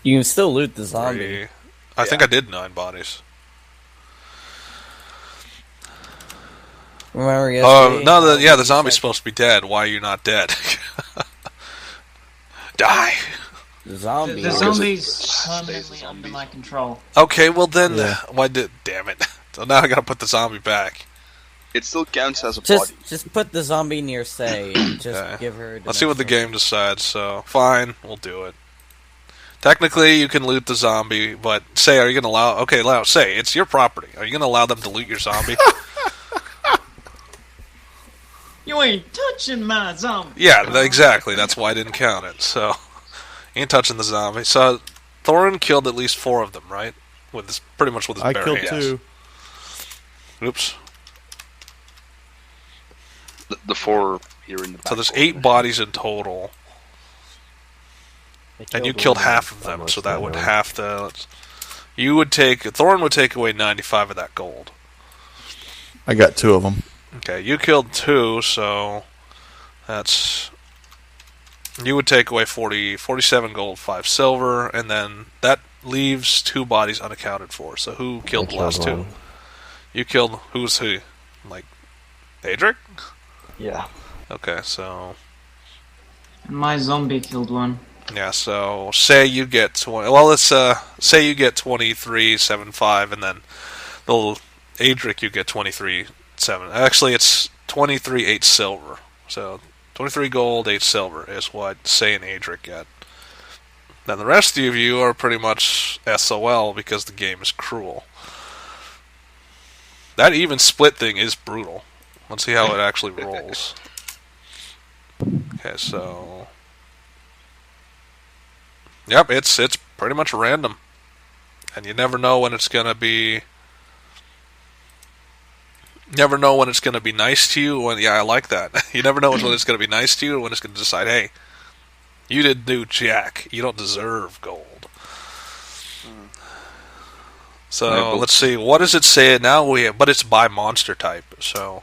You can still loot the zombie. I think I did 9 bodies. Remember yesterday? The zombie's supposed to be dead. Why are you not dead? Die! The zombie. The zombie's permanently under my control. Okay, well then, damn it. So now I gotta put the zombie back. It still counts as a body. Just put the zombie near Say and just give her... Let's see what the game decides, so fine, we'll do it. Technically, you can loot the zombie, but Say, are you gonna allow... Okay, Say, it's your property. Are you gonna allow them to loot your zombie? You ain't touching my zombie. Yeah, exactly. That's why I didn't count it, so... Ain't touching the zombie. So, Thorin killed at least 4 of them, right? Pretty much with his bare hands. I killed 2. Oops. The 4 here in the back. So there's 8 bodies in total. And you killed half of them, so that would have to... Thorin would take away 95 of that gold. I got 2 of them. Okay, you killed 2, so... That's... You would take away 47 gold, 5 silver, and then that leaves 2 bodies unaccounted for. So who killed the last 2? You killed... Who's who? Like, Adrik? Yeah. Okay, so... My zombie killed 1. Yeah, so say you get 20... Well, let's say you get 23.75, and then the Adrik you get 23.7. Actually, it's 23.8 silver. So 23 gold, 8 silver is what Say and Adrik get. Then the rest of you are pretty much SOL because the game is cruel. That even split thing is brutal. Let's see how it actually rolls. Okay, so... Yep, it's pretty much random. And you never know when it's going to be... Never know when it's going to be nice to you. I like that. You never know when it's going to be nice to you or when it's going to decide, hey, you didn't do jack. You don't deserve gold. So, let's see. What does it say now? But it's by monster type. So,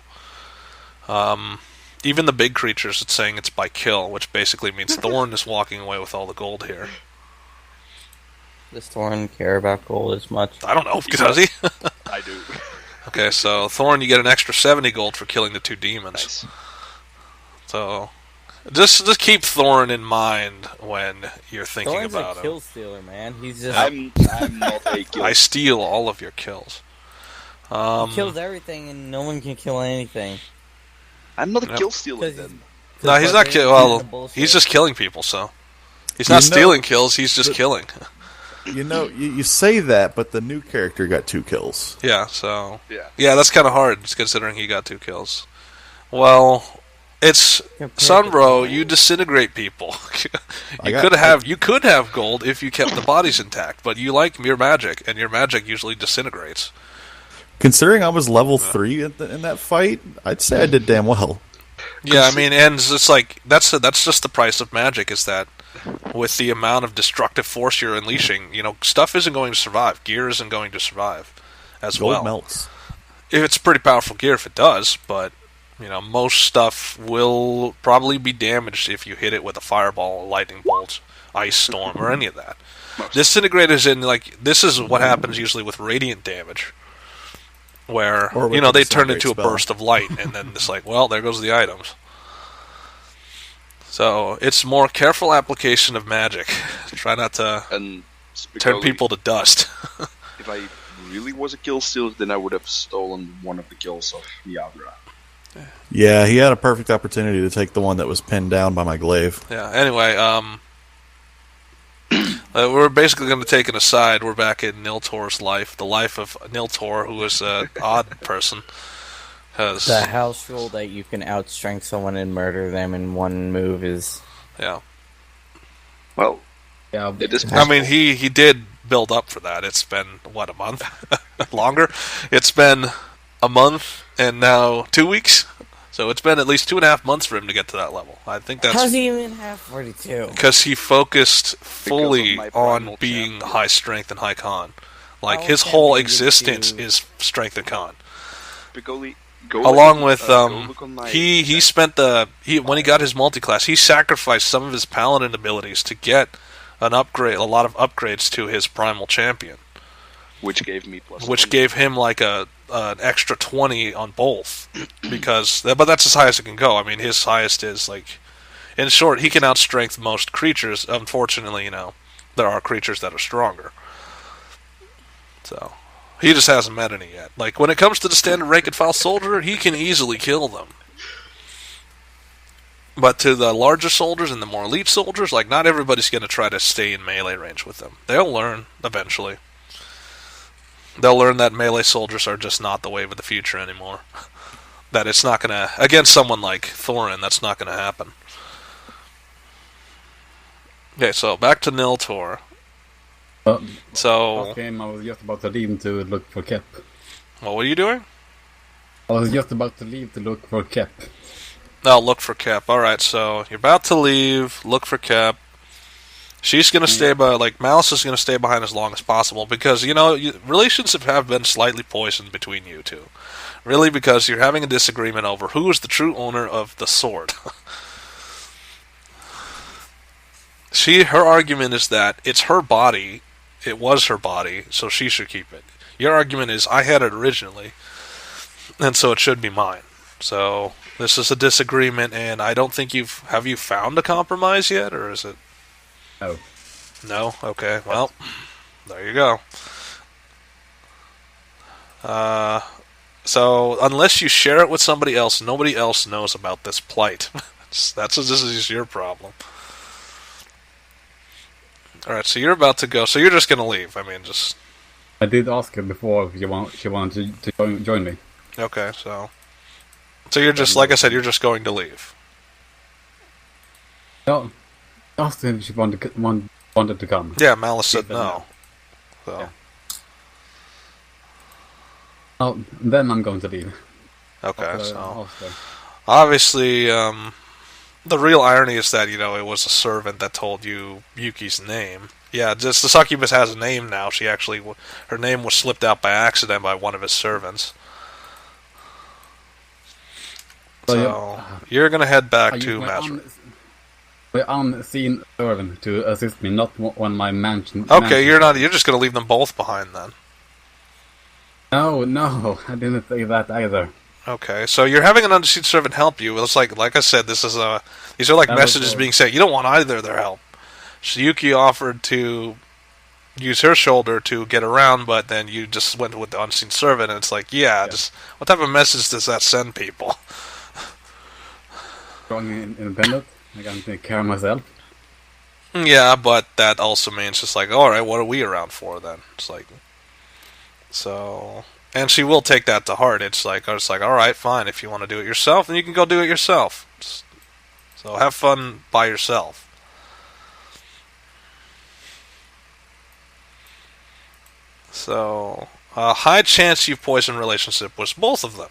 even the big creatures, it's saying it's by kill, which basically means Thorin is walking away with all the gold here. Does Thorin care about gold as much? I don't know. Does he? I do. Okay, so Thorin, you get an extra 70 gold for killing the 2 demons. Nice. So, just keep Thorin in mind when you're thinking Thorin's about him. Thorin's a kill stealer, man. He's just... I'm not a kill. I steal all of your kills. He kills everything and no one can kill anything. I'm not a kill stealer then. No, he's not he's just killing people, so. He's not stealing kills, he's just killing. You know, you say that, but the new character got 2 kills. Yeah, so... Yeah, that's kind of hard, considering he got 2 kills. Well, it's... Sunbro, you disintegrate people. You could have gold if you kept the bodies intact, but you like your magic, and your magic usually disintegrates. Considering I was level 3 in that fight, I'd say I did damn well. Yeah, I mean, and it's like, that's just the price of magic, is that with the amount of destructive force you're unleashing, stuff isn't going to survive. Gear isn't going to survive as well. Gold melts. It's pretty powerful gear if it does, but, most stuff will probably be damaged if you hit it with a fireball, lightning bolt, ice storm, or any of that. Disintegrators this is what happens usually with radiant damage, where, they turn into a burst of light, and then it's like, well, there goes the items. So, it's more careful application of magic. Try not to turn people to dust. If I really was a kill stealer, then I would have stolen one of the kills of Yadra. Yeah, he had a perfect opportunity to take the one that was pinned down by my glaive. Yeah, anyway, we're basically going to take an aside. We're back in Niltaor's life, the life of Niltaor, who is an odd person. The house rule that you can outstrength someone and murder them in one move is... Yeah. Well, it is possible. I mean, he did build up for that. It's been, a month? Longer? It's been a month and now 2 weeks? So it's been at least 2.5 months for him to get to that level. I think that's... How's he even have 42? Because he focused fully on being high strength and high con. Like, his whole existence is strength and con. Along with, he spent when he got his multi-class, he sacrificed some of his paladin abilities to get a lot of upgrades to his primal champion, which gave me plus. Which 20. gave him like an extra 20 on both, but that's as high as it can go. I mean, his highest is like, in short, he can outstrength most creatures. Unfortunately, there are creatures that are stronger. So he just hasn't met any yet. Like when it comes to the standard rank and file soldier, he can easily kill them. But to the larger soldiers and the more elite soldiers, like not everybody's going to try to stay in melee range with them. They'll learn eventually. They'll learn that melee soldiers are just not the wave of the future anymore. That it's not going to, against someone like Thorin, that's not going to happen. Okay, so back to Niltaor. Okay, I was just about to leave to look for Kep. What were you doing? I was just about to leave to look for Kep. No, look for Kep. Alright, so you're about to leave, look for Kep. She's going to stay Malice is going to stay behind as long as possible because, relations have been slightly poisoned between you two. Really, because you're having a disagreement over who is the true owner of the sword. Her argument is that it's her body, it was her body, so she should keep it. Your argument is, I had it originally, and so it should be mine. So, this is a disagreement, and I don't think have you found a compromise yet, or is it? No. No? Okay, well, there you go. So, unless you share it with somebody else, nobody else knows about this plight. This is your problem. Alright, so you're about to go, so you're just gonna leave, I did ask her before if she wanted to join me. Okay, so you're just, like I said, you're just going to leave. No, I asked her if she wanted to come. Yeah, Malice said no. So. Yeah. Oh, then I'm going to leave. Okay, so obviously, the real irony is that, it was a servant that told you Yuki's name. Yeah, just the succubus has a name now. Her name was slipped out by accident by one of his servants. So, you're going to head back to Master. The unseen servant to assist me, not on my mansion. Okay, you're just going to leave them both behind then. No, I didn't say that either. Okay, so you're having an unseen servant help you. It's like I said, these are like messages being sent. You don't want either of their help. So Yuki offered to use her shoulder to get around, but then you just went with the unseen servant, and it's like, just what type of message does that send people? Strong and independent. I can take care of myself. Yeah, but that also means just like, alright, what are we around for then? It's like, so, and she will take that to heart. It's like, alright, fine, if you want to do it yourself, then you can go do it yourself. So have fun by yourself. So, a high chance you've poisoned relationship with both of them.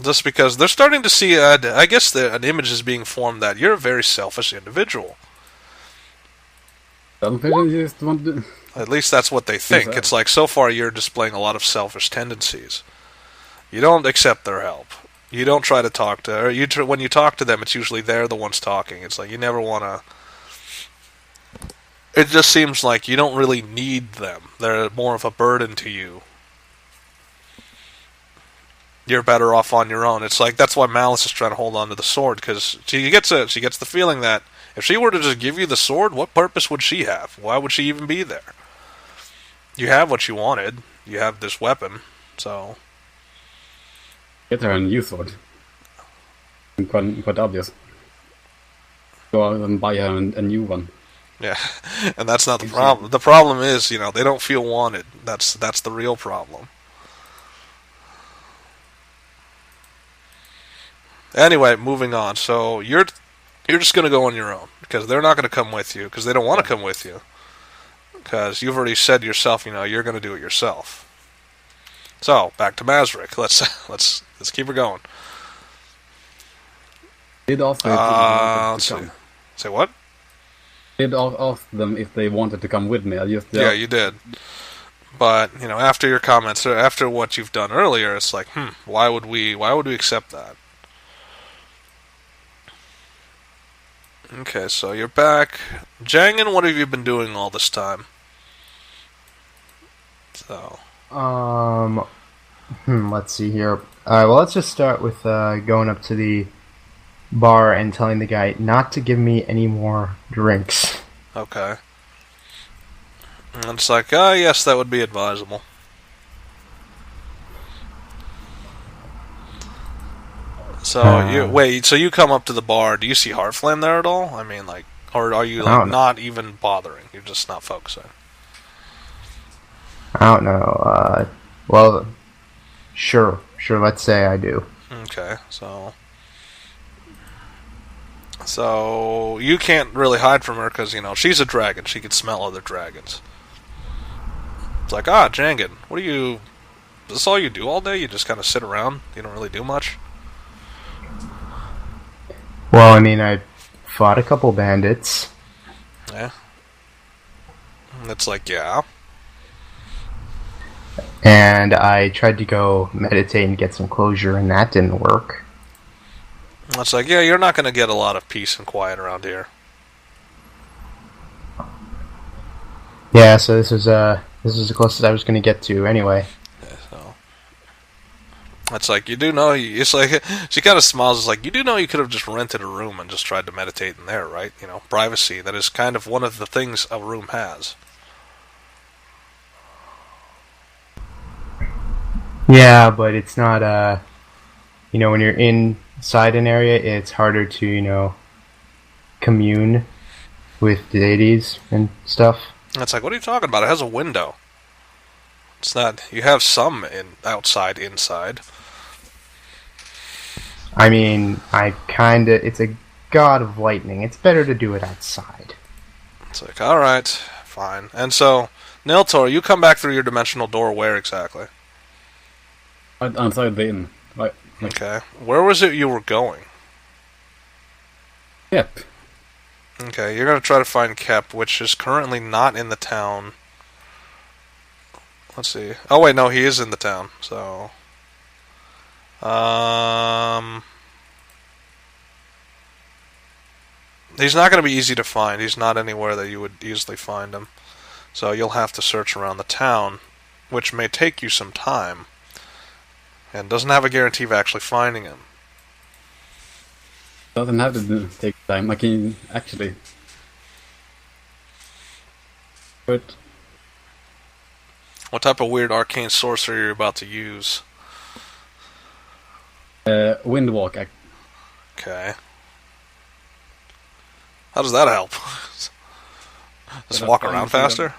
Just because they're starting to see, I guess an image is being formed that you're a very selfish individual. At least that's what they think. It's like, so far you're displaying a lot of selfish tendencies. You don't accept their help. You don't try to talk to her. When you talk to them, it's usually they're the ones talking. It's like, you never want to... It just seems like you don't really need them. They're more of a burden to you. You're better off on your own. It's like, that's why Malice is trying to hold on to the sword, because she gets the feeling that if she were to just give you the sword, what purpose would she have? Why would she even be there? You have what you wanted. You have this weapon, so... Get her a new sword. Quite obvious. Go out and buy her a new one. Yeah, and that's not the problem. The problem is, they don't feel wanted. That's the real problem. Anyway, moving on. So you're just going to go on your own because they're not going to come with you because they don't want to come with you because you've already said yourself, you're going to do it yourself. So back to Mazrik. Let's keep her going. Did also say what? Did ask them if they wanted to come with me. Yeah, you did. But after your comments, or after what you've done earlier, it's like, why would we accept that? Okay, so you're back. Jangan, what have you been doing all this time? So. Let's see here. Well, let's just start with going up to the bar and telling the guy not to give me any more drinks. Okay. And it's like, yes, that would be advisable. So so you come up to the bar. Do you see Heartflame there at all? I mean, like, or are you like not even bothering? You're just not focusing. I don't know. Well, sure. Let's say I do. Okay, so you can't really hide from her because she's a dragon. She can smell other dragons. It's like, Jangan, what do you? Is this all you do all day? You just kind of sit around. You don't really do much. Well, I mean, I fought a couple bandits. Yeah. It's like, yeah. And I tried to go meditate and get some closure, and that didn't work. It's like, yeah, you're not going to get a lot of peace and quiet around here. Yeah, so this was the closest I was going to get to anyway. Yeah, so it's like, you do know, it's like, she kind of smiles, it's like, you do know you could have just rented a room and just tried to meditate in there, right? Privacy, that is kind of one of the things a room has. Yeah, but it's not, when you're inside an area, it's harder to, commune with deities and stuff. It's like, what are you talking about? It has a window. It's not, you have some outside, inside. I mean, it's a god of lightning. It's better to do it outside. It's like, alright, fine. And so, Niltaor, you come back through your dimensional door where exactly? Outside the inn. Right. Okay. Where was it you were going? Yep. Okay, you're going to try to find Kep, which is currently not in the town. Let's see. Oh, wait, no, he is in the town, so... He's not going to be easy to find. He's not anywhere that you would easily find him. So you'll have to search around the town, which may take you some time. And doesn't have a guarantee of actually finding him. Doesn't have to take time. I can actually. But what type of weird arcane sorcery are you about to use? Windwalk. Okay. How does that help? Just walk around faster?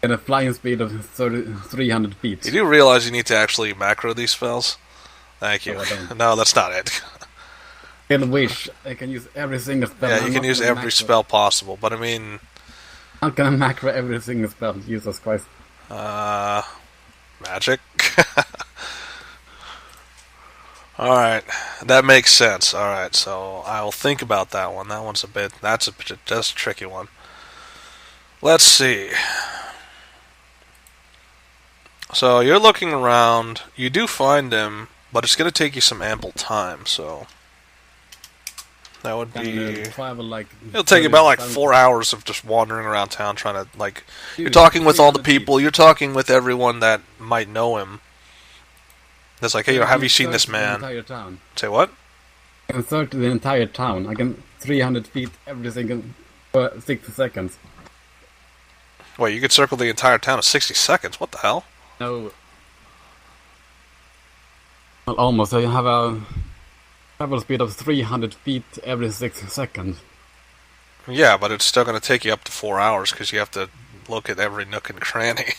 And a flying speed of 300 feet. You do realize you need to actually macro these spells? Thank you. No, that's not it. I can wish. I can use every single spell. Yeah, you can use every spell possible, but I mean... I'm gonna macro every single spell, Jesus Christ. Magic? Alright, that makes sense. Alright, so I will think about that one. That's a tricky one. Let's see. So you're looking around. You do find him, but it's going to take you some ample time, so... That would be... It'll take you about like 4 hours of just wandering around town trying to, like... You're talking with all the people, you're talking with everyone that might know him. It's like, hey, have you seen this man? Entire town. Say what? I can search the entire town. I can 300 feet every single 60 seconds. Wait, you could circle the entire town in 60 seconds? What the hell? No. Well, almost. I have a travel speed of 300 feet every 6 seconds. Yeah, but it's still going to take you up to 4 hours because you have to look at every nook and cranny.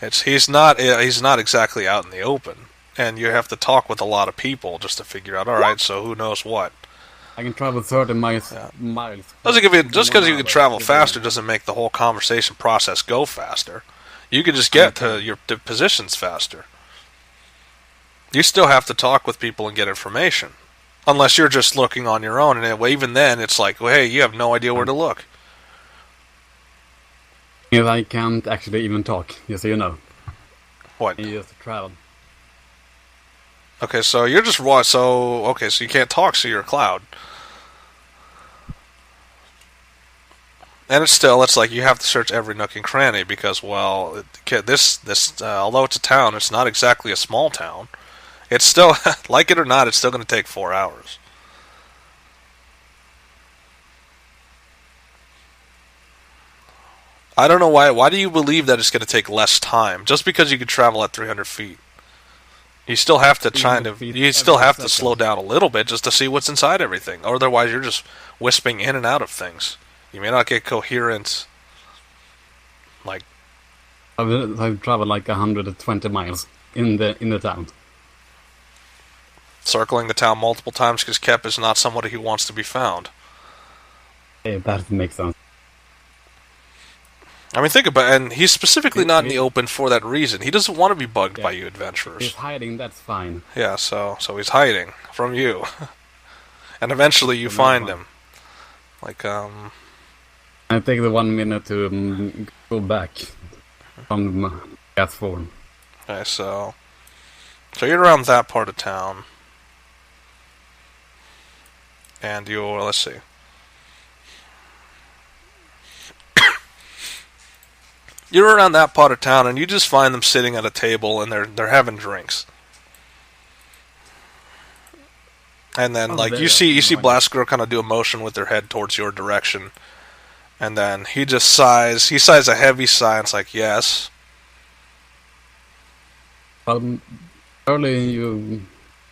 He's not exactly out in the open, and you have to talk with a lot of people just to figure out. All right, so who knows what? I can travel 30 miles. Doesn't give you just because you can travel faster doesn't make the whole conversation process go faster. You can just get to your positions faster. You still have to talk with people and get information, unless you're just looking on your own. And even then, it's like, well, hey, you have no idea where to look. Yes, I can't actually even talk. Just so you know. What? You just travel. Okay, so you're just raw. So you can't talk. So you're a cloud. And it's like you have to search every nook and cranny because, well, although it's a town, it's not exactly a small town. It's still, like it or not, it's still going to take 4 hours. I don't know why. Why do you believe that it's going to take less time? Just because you could travel at 300 feet. You still have to slow down a little bit just to see what's inside everything. Or otherwise you're just wisping in and out of things. You may not get coherent, like... I've traveled like 120 miles in the town. Circling the town multiple times because Kep is not somebody who wants to be found. Yeah, that makes sense. I mean, think about it, and he's specifically not in the open for that reason. He doesn't want to be bugged by you adventurers. He's hiding, that's fine. Yeah, so he's hiding from you. And eventually you find him. Like, I take the 1 minute to go back from gas form. Okay, so you're around that part of town. And you're, let's see. You're around that part of town, and you just find them sitting at a table, and they're having drinks. And then, you see Blast Girl kind of do a motion with her head towards your direction, and then he just sighs. He sighs a heavy sigh, and it's like, yes. Well, earlier you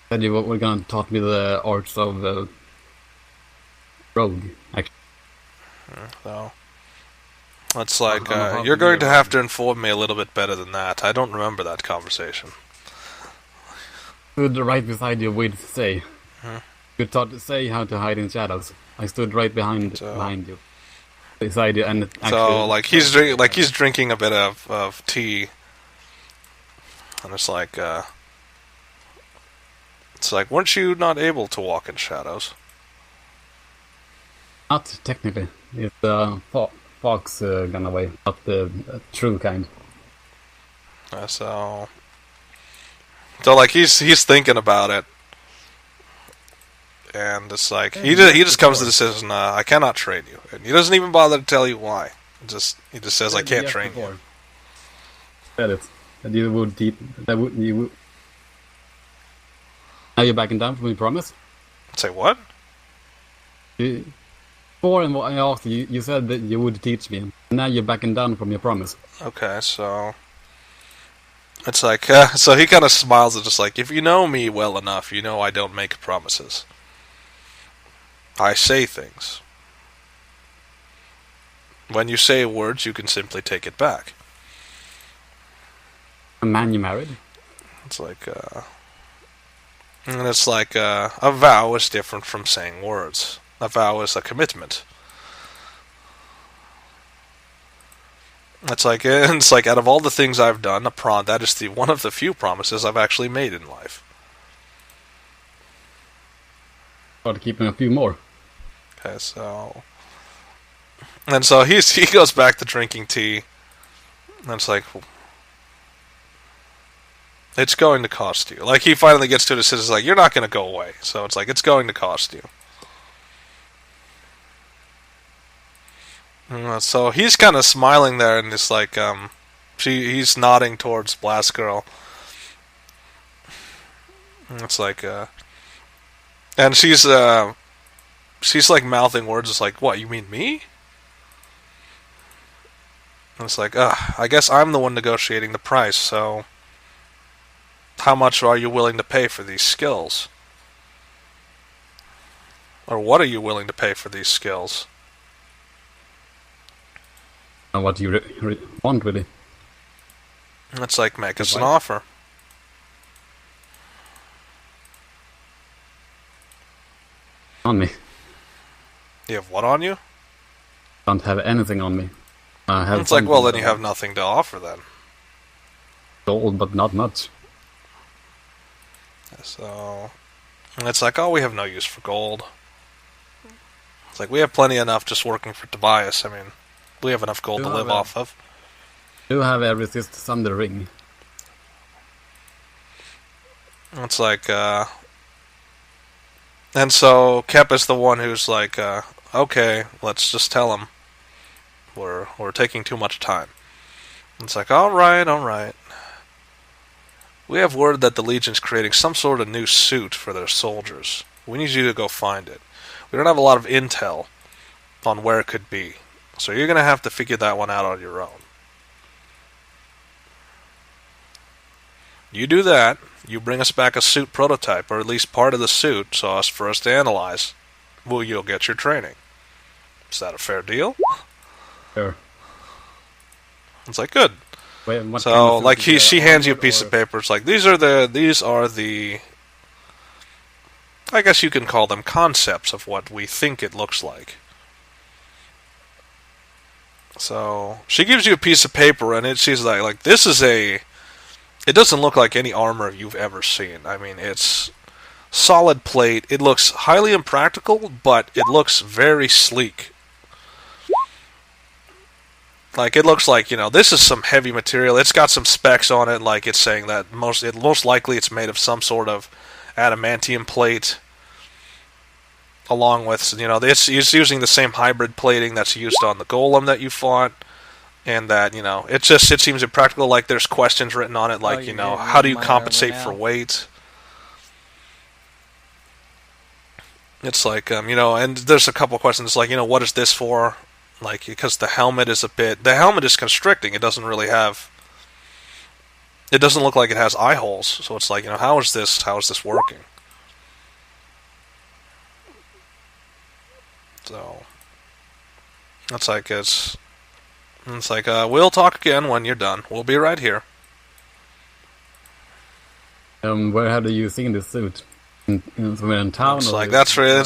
said you were going to taught me the arts of the rogue, actually. So... It's like, you're going to have to inform me a little bit better than that. I don't remember that conversation. Stood right beside you with say. You taught say how to hide in shadows. I stood right behind you. Beside you and actually... So, he's drinking a bit of tea. And it's like, weren't you not able to walk in shadows? Not technically. It's fox gone away, not the true kind. So he's thinking about it, and it's like he just comes to the decision. I cannot train you, and he doesn't even bother to tell you why. He just says I can't train you. Said it. That you would Now you're backing down from your promise. Say what? Before and what I asked you, you said that you would teach me. Now you're backing down from your promise. Okay, so it's like, so he kind of smiles and just like, if you know me well enough, you know I don't make promises. I say things. When you say words, you can simply take it back. A man you married? It's like, and it's like, a vow is different from saying words. A vow is a commitment. It's like out of all the things I've done, that is one of the few promises I've actually made in life. Start keeping a few more. Okay, so he goes back to drinking tea, and it's like, it's going to cost you. Like he finally gets to the decision, like you're not going to go away. So it's like it's going to cost you. So he's kind of smiling there, and it's like, he's nodding towards Blast Girl. And it's like, and she's like mouthing words. It's like, what? You mean me? And it's like, I guess I'm the one negotiating the price. So, how much are you willing to pay for these skills? Or what are you willing to pay for these skills? And what do you want, really? It's like, make us an offer. On me. You have what on you? Don't have anything on me. It's like, well, then you have nothing to offer then. Gold, but not much. So, and it's like, oh, we have no use for gold. It's like, we have plenty enough just working for Tobias. I mean, we have enough gold to live off of. You have every resist under ring. It's like, and so Kep is the one who's like, okay, let's just tell him. We're taking too much time. It's like, all right. We have word that the Legion's creating some sort of new suit for their soldiers. We need you to go find it. We don't have a lot of intel on where it could be, so you're going to have to figure that one out on your own. You do that, you bring us back a suit prototype, or at least part of the suit, for us to analyze. Well, you'll get your training. Is that a fair deal? Sure. It's like, good. Wait, what So, kind of like, suit is she there? hands you a Armored piece or- of paper. It's like, these are the, I guess you can call them concepts of what we think it looks like. So, she gives you a piece of paper, and she's like, this is it doesn't look like any armor you've ever seen. I mean, it's solid plate. It looks highly impractical, but it looks very sleek. Like, it looks like, this is some heavy material. It's got some specs on it, like it's saying that most likely it's made of some sort of adamantium plate, along with, it's using the same hybrid plating that's used on the golem that you fought, and that, it seems impractical. Like, there's questions written on it, like, how do you compensate for weight? It's like, and there's a couple questions, like, what is this for? Like, because the helmet is constricting. It doesn't really have, it doesn't look like it has eye holes. So it's like, how is this working? So, it's like, we'll talk again when you're done. We'll be right here. Where have you seen this suit? Somewhere in town? It's or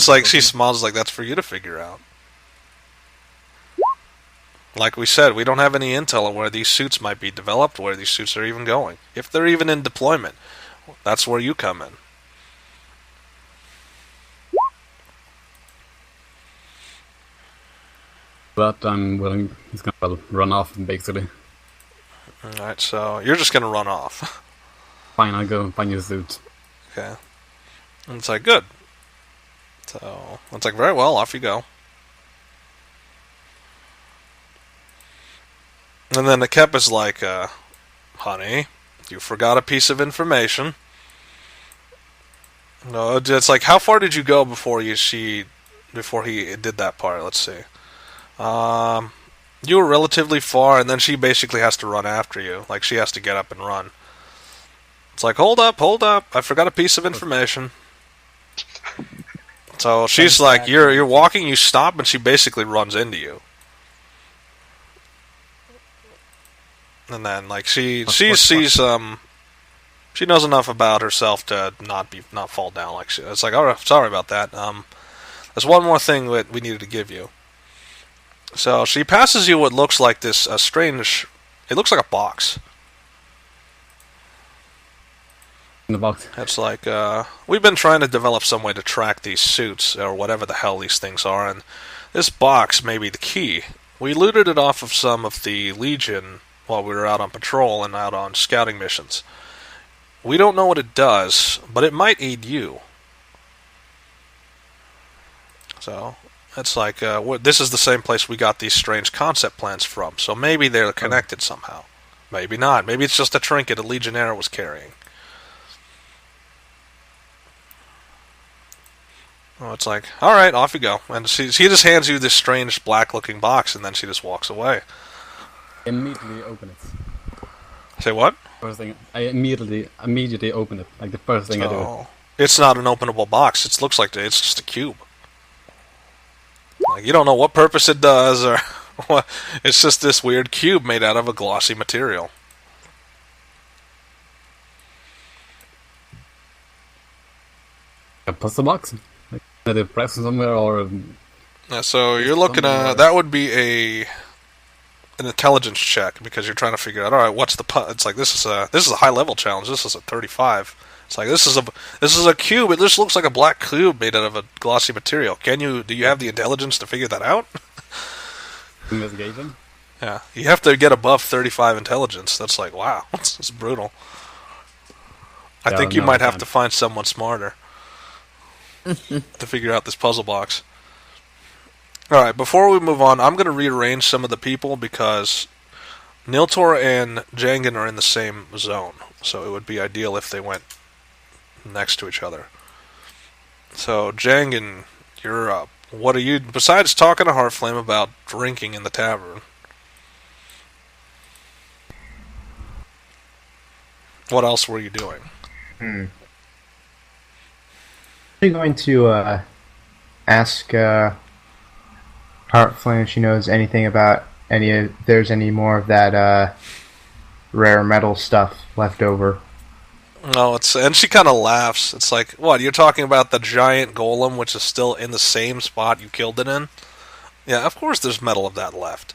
like, she smiles, like, that's for you to figure out. Like we said, we don't have any intel on where these suits might be developed, where these suits are even going. If they're even in deployment, that's where you come in. But I'm willing. He's gonna run off, basically. Alright, so you're just gonna run off. Fine, I'll go and find you a suit. Okay. And it's like, good. So, it's like, very well, off you go. And then the Kep is like, honey, you forgot a piece of information. No, it's like, how far did you go before he did that part? Let's see. You were relatively far, and then she basically has to run after you. Like, she has to get up and run. It's like, hold up, I forgot a piece of information. So she's like, you're walking, you stop, and she basically runs into you. And then, like, she sees, she knows enough about herself to not fall down. Like, it's like, oh, sorry about that. There's one more thing that we needed to give you. So she passes you what looks like this strange. It looks like a box. In the box. It's like, we've been trying to develop some way to track these suits, or whatever the hell these things are, and this box may be the key. We looted it off of some of the Legion while we were out on patrol and out on scouting missions. We don't know what it does, but it might aid you. So, it's like, this is the same place we got these strange concept plans from, so maybe they're connected somehow. Maybe not. Maybe it's just a trinket a Legionnaire was carrying. Oh, it's like, alright, off you go. And she just hands you this strange black-looking box, and then she just walks away. Immediately open it. Say what? First thing, I immediately open it. Like the first thing I do. It's not an openable box. It looks like it's just a cube. Like, you don't know what purpose it does, or what. It's just this weird cube made out of a glossy material. I plus the box. Like, did it press somewhere or? Yeah, so you're looking at that would be an intelligence check, because you're trying to figure out, all right, what's the it's like, this is a high level challenge. This is a 35. It's like, this is a cube. It just looks like a black cube made out of a glossy material. Do you have the intelligence to figure that out? Investigation. Yeah, you have to get above 35 intelligence. That's like, wow, it's brutal. I think you might have to find someone smarter to figure out this puzzle box. Alright, before we move on, I'm going to rearrange some of the people because Niltaor and Jangan are in the same zone. So it would be ideal if they went next to each other. So, Jangan, you're up. What are you, besides talking to Heartflame about drinking in the tavern, what else were you doing? I'm going to ask Heartflame if she knows anything about if there's any more of that rare metal stuff left over. No, and she kind of laughs. It's like, what, you're talking about the giant golem which is still in the same spot you killed it in? Yeah, of course there's metal of that left.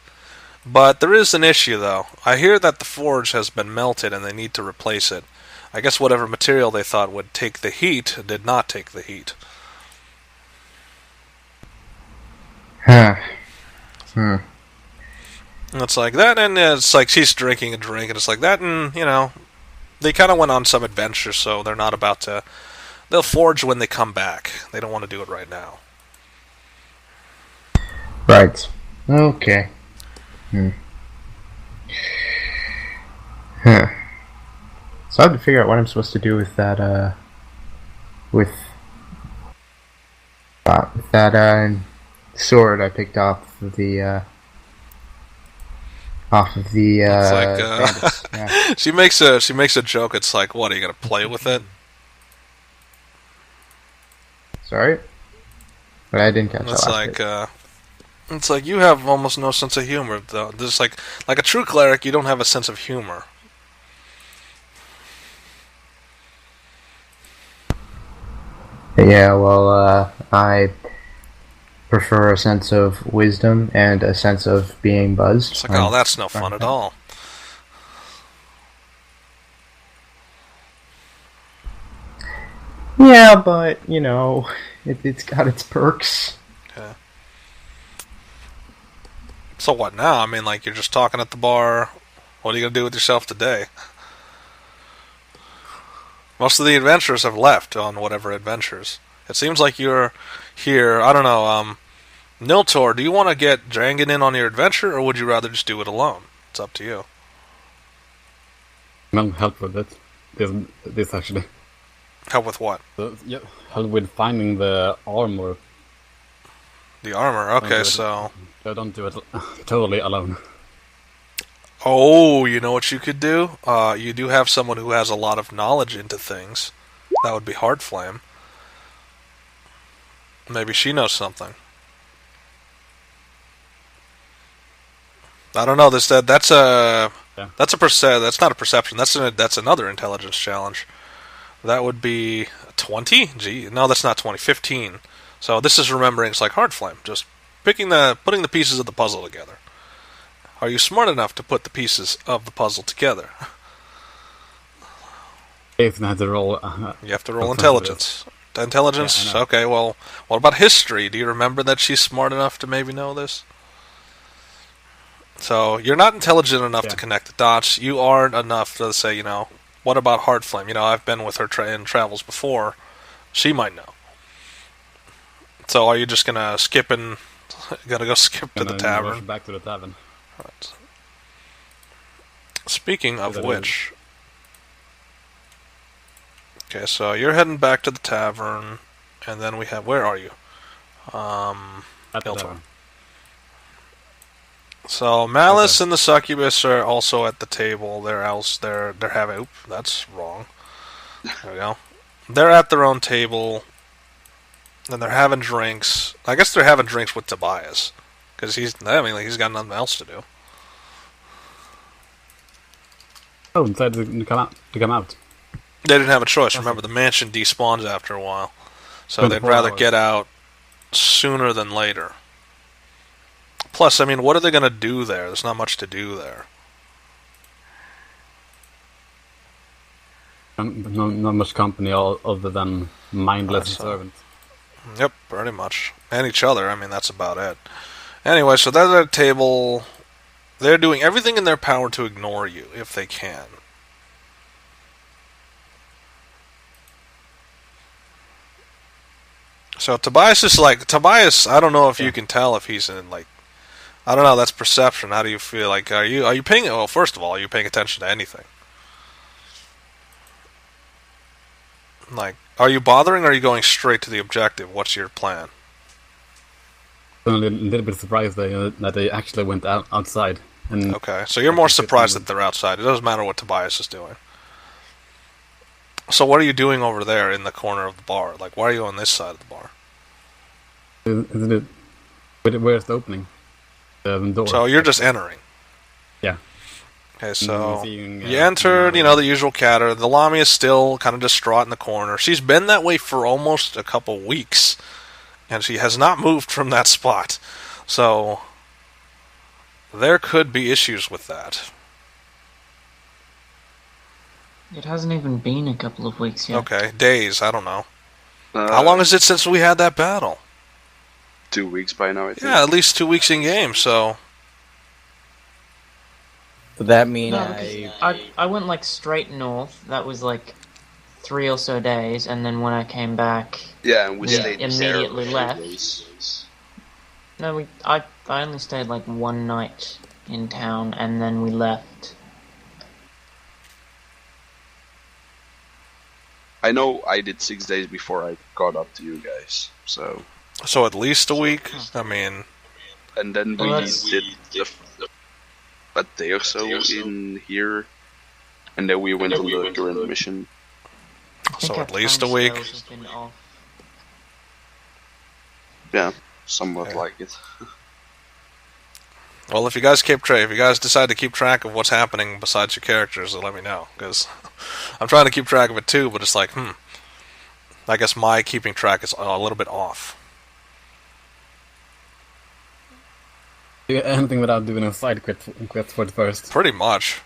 But there is an issue, though. I hear that the forge has been melted and they need to replace it. I guess whatever material they thought would take the heat did not take the heat. Huh. And it's like that, and it's like she's drinking a drink, and it's like that, and, you know, they kind of went on some adventure, so they're not about to... They'll forge when they come back. They don't want to do it right now. Right. Okay. Huh. So I have to figure out what I'm supposed to do with that, with that, sword I picked off of the, It's like, bandits. Yeah. she makes a joke, it's like, what, are you going to play with it? Sorry? But I didn't catch that It's last like, bit. it's like, you have almost no sense of humor, though. There's like a true cleric, you don't have a sense of humor. Yeah, well, I prefer a sense of wisdom and a sense of being buzzed. It's like, oh, that's no fun at all. Yeah, but, you know, it's got its perks. Yeah. So what now? I mean, like, you're just talking at the bar. What are you going to do with yourself today? Most of the adventurers have left on whatever adventures. It seems like you're here. I don't know. Niltaor, do you want to get Jangan in on your adventure, or would you rather just do it alone? It's up to you. I'll help with it. This actually. Help with what? Yeah, help with finding the armor. The armor. Okay, so... I don't do it totally alone. Oh, you know what you could do? You do have someone who has a lot of knowledge into things. That would be Heartflame. Maybe she knows something. I don't know. That's not a perception. That's another intelligence challenge. That would be 20. Gee, no, that's not 20. 15. So this is remembering. It's like Heartflame, just putting the pieces of the puzzle together. Are you smart enough to put the pieces of the puzzle together? If I had to roll, you have to roll intelligence. Intelligence? Yeah, okay, well, what about history? Do you remember that she's smart enough to maybe know this? So, you're not intelligent enough to connect the dots. You aren't enough to say, you know, what about Heartflame? You know, I've been with her in travels before. She might know. So, are you just gonna skip and... Gotta go skip to the tavern? Rush back to the tavern. Right. Speaking of which... Okay, so you're heading back to the tavern, and then we have... Where are you? At the tavern. So Malice and the Succubus are also at the table. They're having... Oop, that's wrong. There we go. They're at their own table, and they're having drinks. I guess they're having drinks with Tobias, because he's got nothing else to do. Oh, decided to come out. They didn't have a choice. Remember, the mansion despawns after a while, so they'd rather get out sooner than later. Plus, I mean, what are they going to do there? There's not much to do there. Not much company other than mindless servants. Yep, pretty much. And each other. I mean, that's about it. Anyway, so they're at a table. They're doing everything in their power to ignore you, if they can. So Tobias is like Tobias. I don't know if you can tell if he's in like. I don't know. That's perception. How do you feel? Like, are you paying? Well, first of all, are you paying attention to anything? Like, are you bothering? Or are you going straight to the objective? What's your plan? I'm a little bit surprised that they actually went outside. And okay, so you're more surprised that they're outside. It doesn't matter what Tobias is doing. So what are you doing over there in the corner of the bar? Like, why are you on this side of the bar? Isn't it? Where's the opening? The door. So you're just entering. Yeah. Okay, so you entered, the usual catter. The Lamia is still kind of distraught in the corner. She's been that way for almost a couple weeks, and she has not moved from that spot. So there could be issues with that. It hasn't even been a couple of weeks yet. Okay, days, I don't know. How long is it since we had that battle? 2 weeks by now, I think. Yeah, at least 2 weeks in game, so... Would that mean I went like straight north. That was like 3 or so days, and then when I came back, yeah, and we stayed immediately there left. days. No, I only stayed like one night in town, and then we left. I know I did 6 days before I got up to you guys, so... So at least a week? I mean... And then we did a day or so in here, and then we went on the current mission. So at least a week? Yeah, somewhat like it. Well, if you guys decide to keep track of what's happening besides your characters, then let me know, because I'm trying to keep track of it too, but it's like, I guess my keeping track is a little bit off. Anything without doing a side quest for the first. Pretty much.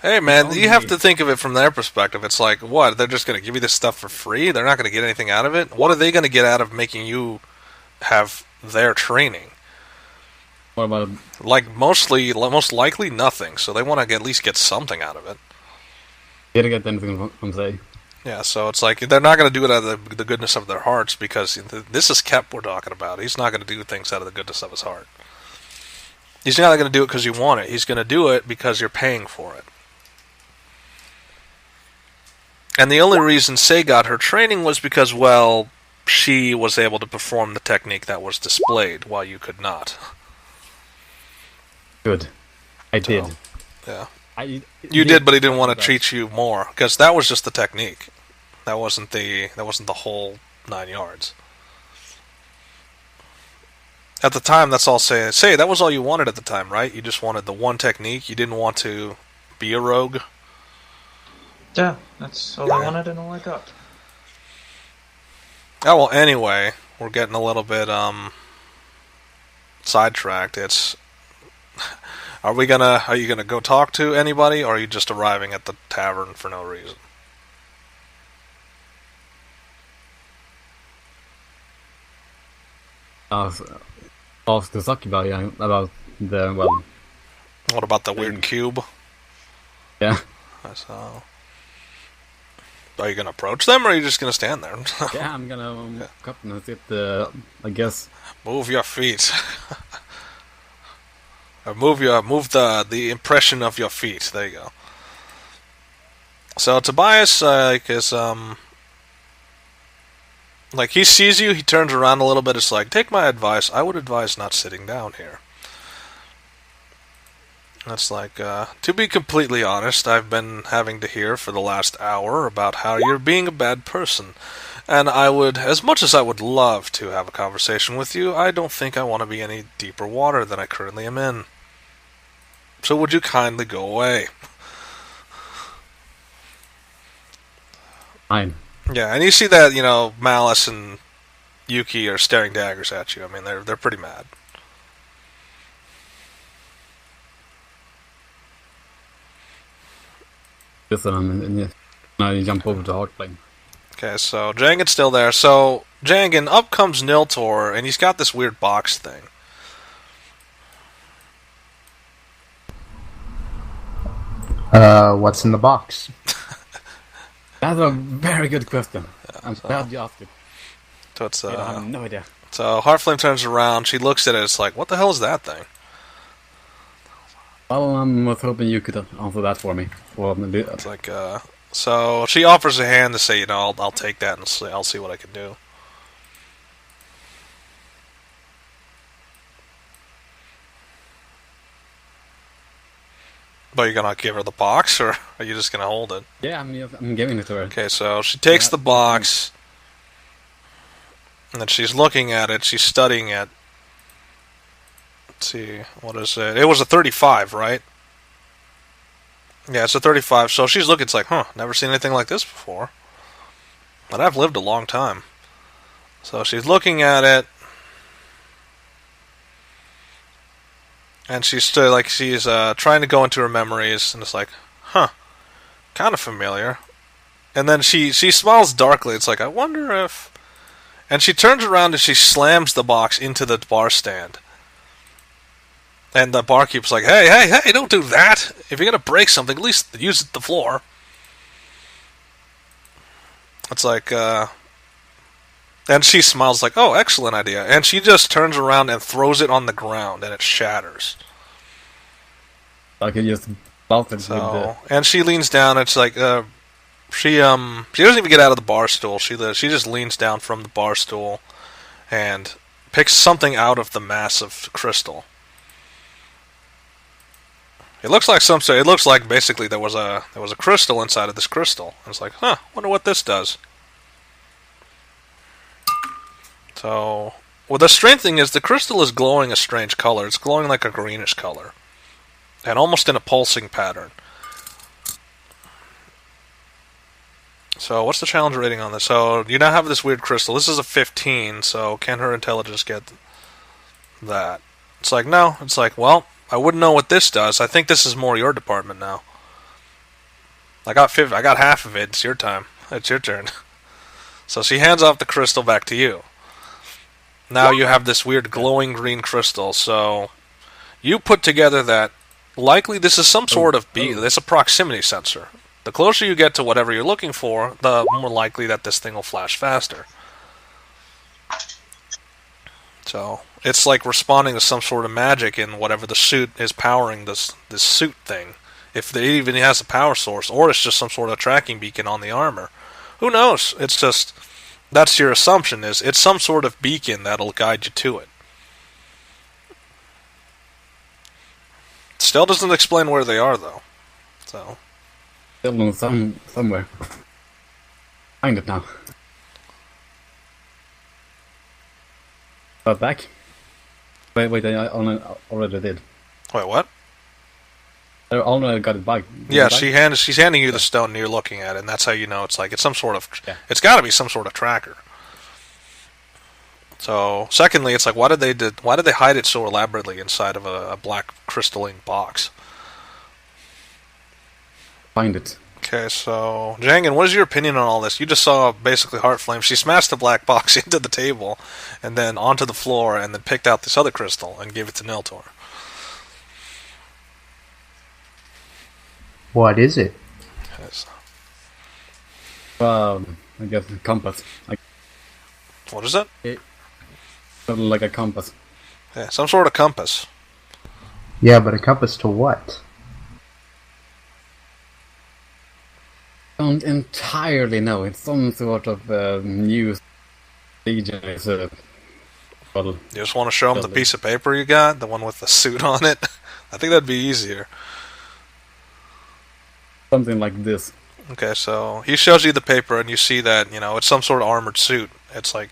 Hey man, you have to think of it from their perspective. It's like, what, they're just going to give you this stuff for free? They're not going to get anything out of it? What are they going to get out of making you have their training? What about... Like, most likely nothing, so they want to at least get something out of it. You gotta get anything from say. Yeah, so it's like, they're not going to do it out of the goodness of their hearts, because this is Kep we're talking about. He's not going to do things out of the goodness of his heart. He's not going to do it because you want it. He's going to do it because you're paying for it. And the only reason Sei got her training was because, well, she was able to perform the technique that was displayed, while you could not. Good. I did. Yeah. You did, but he didn't want to treat you more, because that was just the technique. That wasn't the whole 9 yards. At the time, that's all Sei, that was all you wanted at the time, right? You just wanted the one technique. You didn't want to be a rogue. Yeah, that's all I wanted and all I got. Oh, well, anyway, we're getting a little bit sidetracked. Are you gonna go talk to anybody, or are you just arriving at the tavern for no reason? Ask the Succubi about the, well... What about the weird cube? Yeah. So, are you going to approach them, or are you just going to stand there? Yeah, I'm going to walk up and sit, I guess... Move your feet. Or move the impression of your feet. There you go. So Tobias, is, like, he sees you, he turns around a little bit, it's like, take my advice, I would advise not sitting down here. That's like, to be completely honest, I've been having to hear for the last hour about how you're being a bad person. And I would, as much as I would love to have a conversation with you, I don't think I want to be any deeper water than I currently am in. So would you kindly go away? Fine. Yeah, and you see that, Malice and Yuki are staring daggers at you. I mean, they're pretty mad. Just now you jump over to Heartplane. Okay, so Jangan's still there. So, Jangan, up comes Niltaor, and he's got this weird box thing. What's in the box? That's a very good question. I'm glad you asked it. So it's I have no idea. So Heartflame turns around. She looks at it. It's like, what the hell is that thing? Well, I was hoping you could answer that for me. It's like, so she offers a hand to say, I'll take that and I'll see what I can do. But you're gonna give her the box, or are you just gonna hold it? Yeah, I'm giving it to her. Okay, so she takes the box, and then she's looking at it. She's studying it. Let's see, what is it? It was a 35, right? Yeah, it's a 35. So she's looking. It's like, never seen anything like this before. But I've lived a long time. So she's looking at it. And she's trying to go into her memories, and it's like, kind of familiar. And then she smiles darkly. It's like, I wonder if... And she turns around and she slams the box into the bar stand. And the barkeep's like, hey, don't do that. If you're going to break something, at least use the floor. It's like, and she smiles like, oh, excellent idea. And she just turns around and throws it on the ground, and it shatters. I could just bounce it. And she leans down, and it's like, she doesn't even get out of the bar stool. She just leans down from the bar stool and picks something out of the massive crystal. It looks like basically there was a crystal inside of this crystal. And it's like, wonder what this does. So, well, the strange thing is the crystal is glowing a strange color. It's glowing like a greenish color. And almost in a pulsing pattern. So, what's the challenge rating on this? So, you now have this weird crystal. This is a 15, so can her intelligence get that? It's like, no. It's like, well, I wouldn't know what this does. I think this is more your department now. I got half of it. It's your time. It's your turn. So she hands off the crystal back to you. Now you have this weird glowing green crystal. So you put together that likely this is some sort of it's a proximity sensor. The closer you get to whatever you're looking for, the more likely that this thing will flash faster. So it's like responding to some sort of magic in whatever the suit is powering this suit thing. If it even has a power source, or it's just some sort of tracking beacon on the armor. Who knows? It's just, that's your assumption, is it's some sort of beacon that'll guide you to it. Still doesn't explain where they are, though. So. Still somewhere. Find it now. But back? Wait, I already did. Wait, what? I already got it back. Yeah, she's handing you the stone and you're looking at it, and that's how you know it's some sort of... Yeah. It's got to be some sort of tracker. So, secondly, it's like, why did they hide it so elaborately inside of a black crystalline box? Find it. Okay, so, Jangan, what is your opinion on all this? You just saw basically Heartflame. She smashed the black box into the table, and then onto the floor, and then picked out this other crystal and gave it to Niltaor. What is it? Yes. I guess a compass. What is it? Like a compass. Yeah, some sort of compass. Yeah, but a compass to what? I don't entirely know. It's some sort of new legion. You just want to show them the piece of paper you got? The one with the suit on it? I think that'd be easier. Something like this. Okay, so he shows you the paper, and you see that, it's some sort of armored suit. It's like,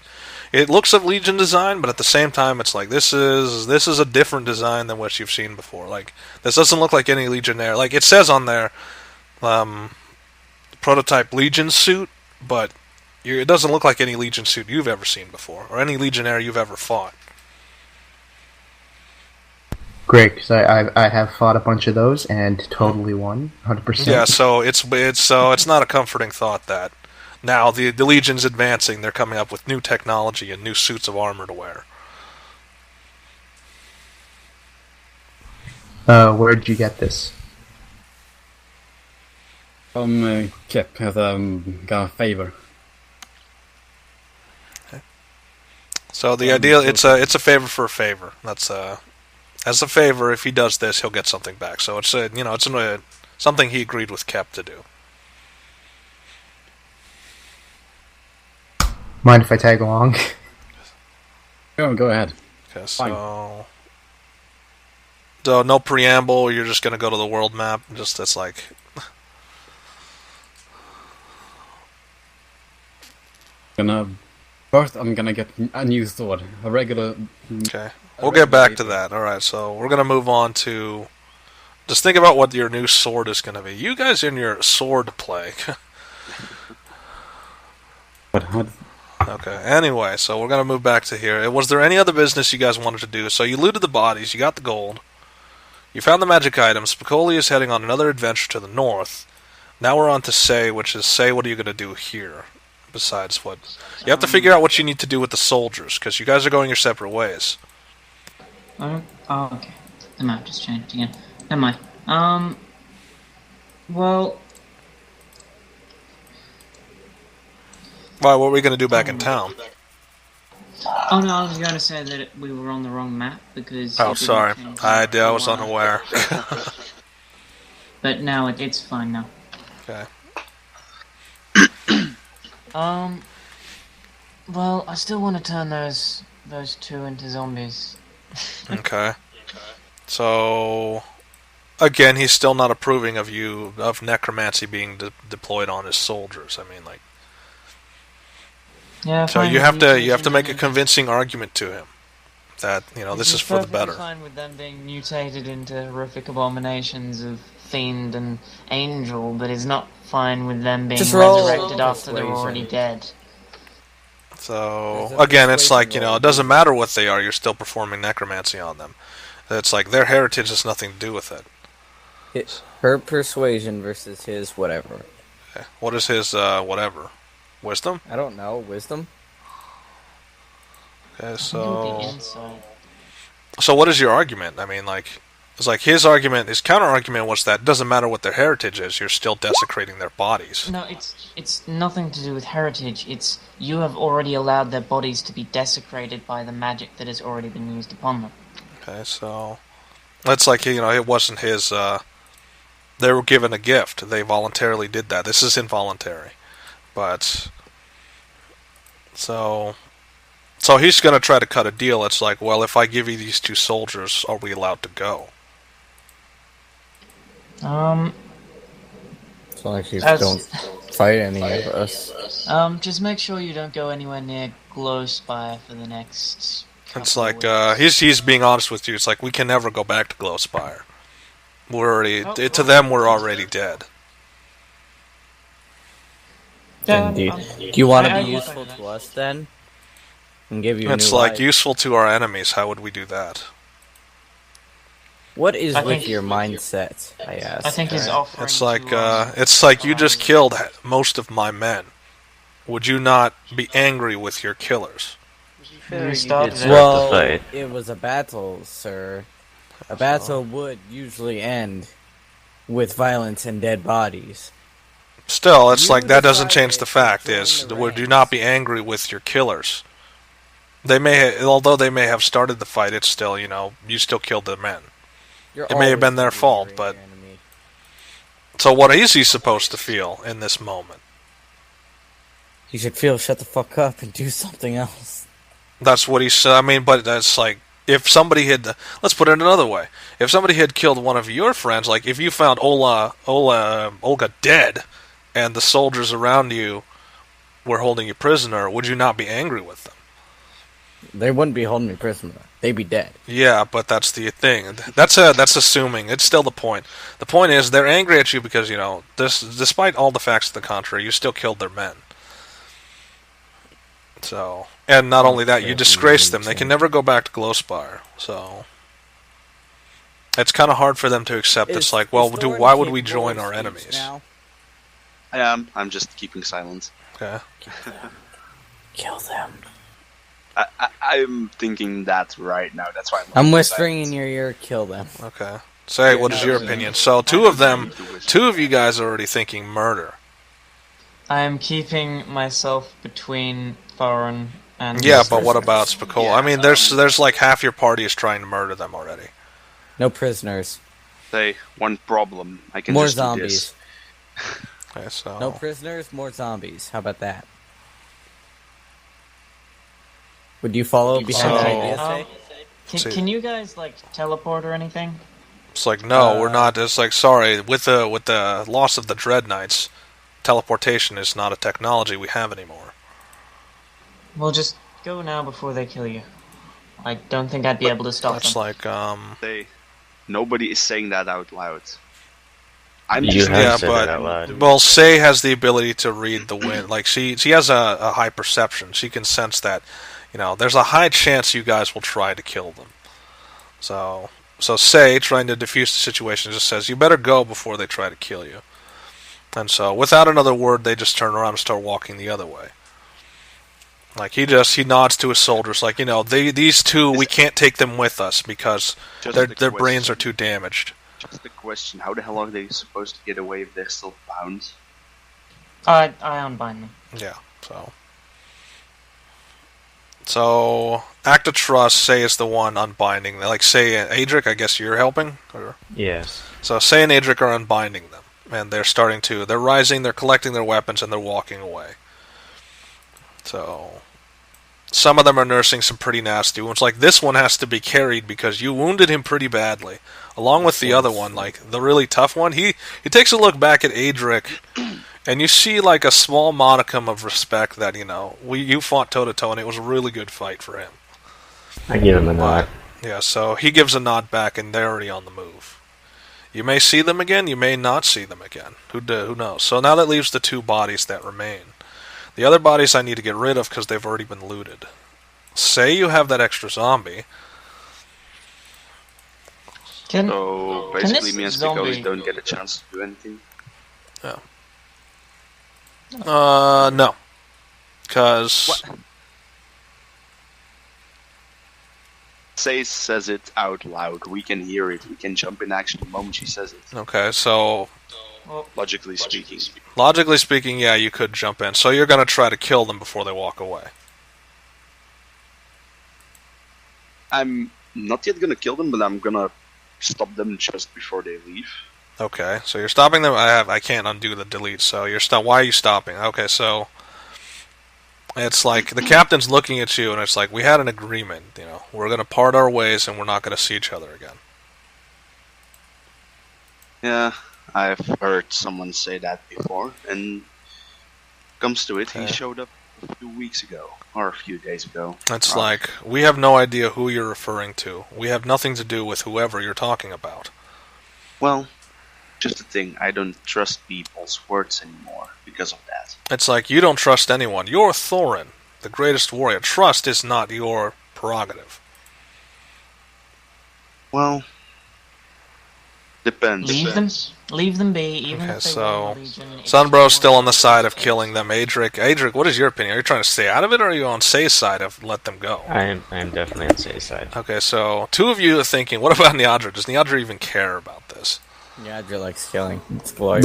it looks of Legion design, but at the same time, it's like, this is a different design than what you've seen before. Like, this doesn't look like any Legionnaire. Like, it says on there, prototype Legion suit, but it doesn't look like any Legion suit you've ever seen before, or any Legionnaire you've ever fought. Great, because I have fought a bunch of those and totally won, 100%. Yeah, so it's not a comforting thought that now the Legion's advancing. They're coming up with new technology and new suits of armor to wear. Where'd you get this? Kip has got a favor. So the idea, it's a favor for a favor. That's as a favor. If he does this, he'll get something back. So it's something he agreed with Kep to do. Mind if I tag along? Go ahead. Okay, so no preamble. You're just gonna go to the world map. Just it's like. First, I'm gonna get a new sword, a regular. Okay, we'll get back to that. All right, so we're gonna move on to. Just think about what your new sword is gonna be. You guys in your sword play. What? Okay. Anyway, so we're gonna move back to here. Was there any other business you guys wanted to do? So you looted the bodies. You got the gold. You found the magic items. Spicoli is heading on another adventure to the north. Now we're on to Say, which is Say, what are you gonna do here? Besides what you have to figure out what you need to do with the soldiers, because you guys are going your separate ways. Oh, okay. The map just changed again. Never mind. Well. Why? What were we going to do back in town? Oh no, I was going to say that we were on the wrong map because. Oh, sorry. I was unaware. But now it's fine now. Okay. Well, I still want to turn those two into zombies. Okay. So, again, he's still not approving of necromancy being deployed on his soldiers. I mean, like. Yeah. So you have to make a convincing argument to him that this is for the better. He's fine with them being mutated into horrific abominations of fiend and angel, but he's not fine with them being resurrected after they're already dead. So, again, it's like, it doesn't matter what they are, you're still performing necromancy on them. It's like, their heritage has nothing to do with it. Her persuasion versus his whatever. Okay. What is his, whatever? Wisdom? I don't know, wisdom? Okay, so what is your argument? I mean, like, it's like his counter-argument was that it doesn't matter what their heritage is, you're still desecrating their bodies. No, it's nothing to do with heritage. It's you have already allowed their bodies to be desecrated by the magic that has already been used upon them. Okay, so that's like, it wasn't his, they were given a gift. They voluntarily did that. This is involuntary. But, so he's going to try to cut a deal. It's like, well, if I give you these two soldiers, are we allowed to go? As long as you don't fight any of us. Just make sure you don't go anywhere near Glowspire for the next. It's like he's being honest with you. It's like we can never go back to Glowspire. To them we're already dead. Indeed. Do you want to be useful to us then? And give you. It's like useful to our enemies. How would we do that? What is with your mindset? I ask. I think his offering. It's like you just killed most of my men. Would you not be angry with your killers? Well, it was a battle, sir. A battle would usually end with violence and dead bodies. Still, it's like that doesn't change the fact would you not be angry with your killers? Although they may have started the fight, it's still, you still killed the men. It may have been their fault, but... So what is he supposed to feel in this moment? He should feel shut the fuck up and do something else. That's what he said. I mean, but that's like... If somebody had... Let's put it another way. If somebody had killed one of your friends, like if you found Olga dead, and the soldiers around you were holding you prisoner, would you not be angry with them? They wouldn't be holding me prisoner. They'd be dead. Yeah, but that's the thing. That's assuming. It's still the point. The point is, they're angry at you because, despite all the facts to the contrary, you still killed their men. So, and not only that, you disgraced them. They can never go back to Glowspire. So, it's kind of hard for them to accept. It's like, well, why would we join our enemies? Now? I am. I'm just keeping silence. Okay. Kill them. I'm thinking that right now. That's why I'm whispering in your ear, kill them. Okay. Say, what is your opinion? So, two of you guys are already thinking murder. I am keeping myself between Thorin And Yeah, but what about Spicoli? I mean, there's like half your party is trying to murder them already. No prisoners. Say, one problem. I can More just zombies. do Okay, so No prisoners, more zombies. How about that? Would you follow behind So- that idea, Can you guys like teleport or anything? it's like no, we're not. It's like sorry, with the loss of the Dread Knights, teleportation is not a technology we have anymore. Well, just go now before they kill you. I don't think I'd be able to stop That's them. like Say, nobody is saying that out loud. I'm You just have yeah, said but it out loud. well, Say has the ability to read the wind. Like she has a high perception. She can sense that, there's a high chance you guys will try to kill them. So Say, trying to defuse the situation, just says you better go before they try to kill you. And so, without another word, they just turn around and start walking the other way. Like he nods to his soldiers, like these two we can't take them with us because their brains are too damaged. Just a question: how the hell are they supposed to get away if they're still bound? I unbind them. Yeah, so act of trust. Say is the one unbinding. Like Say Adrik, I guess you're helping. Yes. So Say and Adrik are unbinding them, and they're rising, they're collecting their weapons, and they're walking away. So some of them are nursing some pretty nasty wounds. Like this one has to be carried because you wounded him pretty badly, along with the other one, like the really tough one. He takes a look back at Adrik, and you see like a small modicum of respect that you fought toe to toe, and it was a really good fight for him. I give him a nod. Yeah, so he gives a nod back, and they're already on the move. You may see them again, you may not see them again. Who knows? So now that leaves the two bodies that remain. The other bodies I need to get rid of because they've already been looted. Say you have that extra zombie. So basically, me and Spicoli don't get a chance to do anything. Yeah. No. Because Say says it out loud. We can hear it. We can jump in action the moment she says it. okay, so Logically speaking. logically speaking, yeah, you could jump in. So you're going to try to kill them before they walk away. I'm not yet gonna kill them, but I'm gonna stop them just before they leave. Okay, so you're stopping them. I can't undo the delete. So why are you stopping? Okay, so it's like the captain's looking at you, and it's like we had an agreement. We're gonna part our ways, and we're not gonna see each other again. Yeah, I've heard someone say that before, and comes to it, he showed up a few weeks ago, or a few days ago. It's like, we have no idea who you're referring to. We have nothing to do with whoever you're talking about. Well, just the thing, I don't trust people's words anymore because of that. It's like, you don't trust anyone. You're Thorin, the greatest warrior. Trust is not your prerogative. Well, depends. Leave them be, even Okay, if they so were Legion. Sunbro's still on the side of killing them. Adrik, what is your opinion? Are you trying to stay out of it, or are you on Say's side of let them go? I am definitely on Say's side. Okay, so two of you are thinking, what about Niadra? Does Niadra even care about this? Niadra likes killing. Exploring.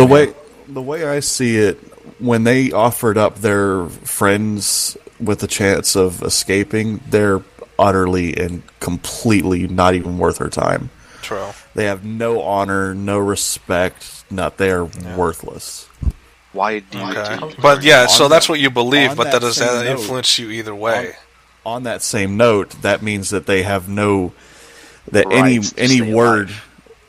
The way I see it, when they offered up their friends with the chance of escaping, they're utterly and completely not even worth her time. True. They have no honor, no respect. They are worthless. Why do you Okay. think? But yeah, so On that's that- what you believe, on but that does same that note- influence you either way? On that same note, that means that they have that Rights to any stay word, alive.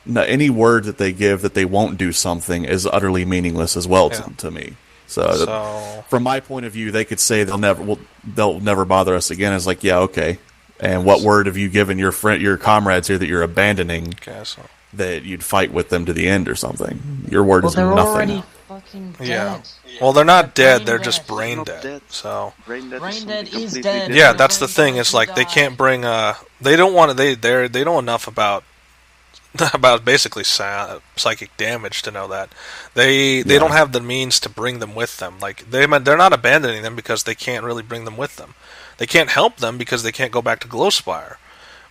no, any word that they give that they won't do something is utterly meaningless as well Yeah. to me. So, So from my point of view, they could say they'll never bother us again. It's like, yeah, okay. And what word have you given your comrades here that you're abandoning? okay, so That you'd fight with them to the end or something. Your word Well, is they're nothing. already fucking dead. Yeah. Well, they're not dead. They're Brain just dead. brain Not dead. dead. So Brain dead Brain is dead something is completely dead. different. yeah, that's the Brain thing. dead, It's he like they died. can't bring. They don't want. They know enough about basically psychic damage to know that they don't have the means to bring them with them. Like they're not abandoning them because they can't really bring them with them. They can't help them because they can't go back to Glowspire.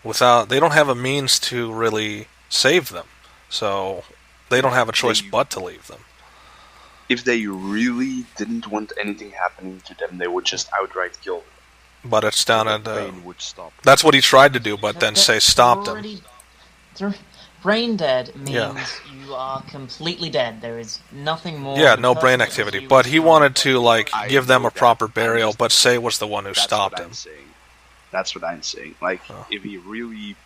They don't have a means to really save them. So they don't have a choice but to leave them. If they really didn't want anything happening to them, they would just outright kill them. But it's down at... Pain would stop. That's what he tried to do, but then Say stopped him. Brain dead means you are completely dead. There is nothing more. Yeah, no brain activity. But he wanted to, like, give them a proper burial, but Say was the one who stopped him. That's what I'm saying. Like, if he really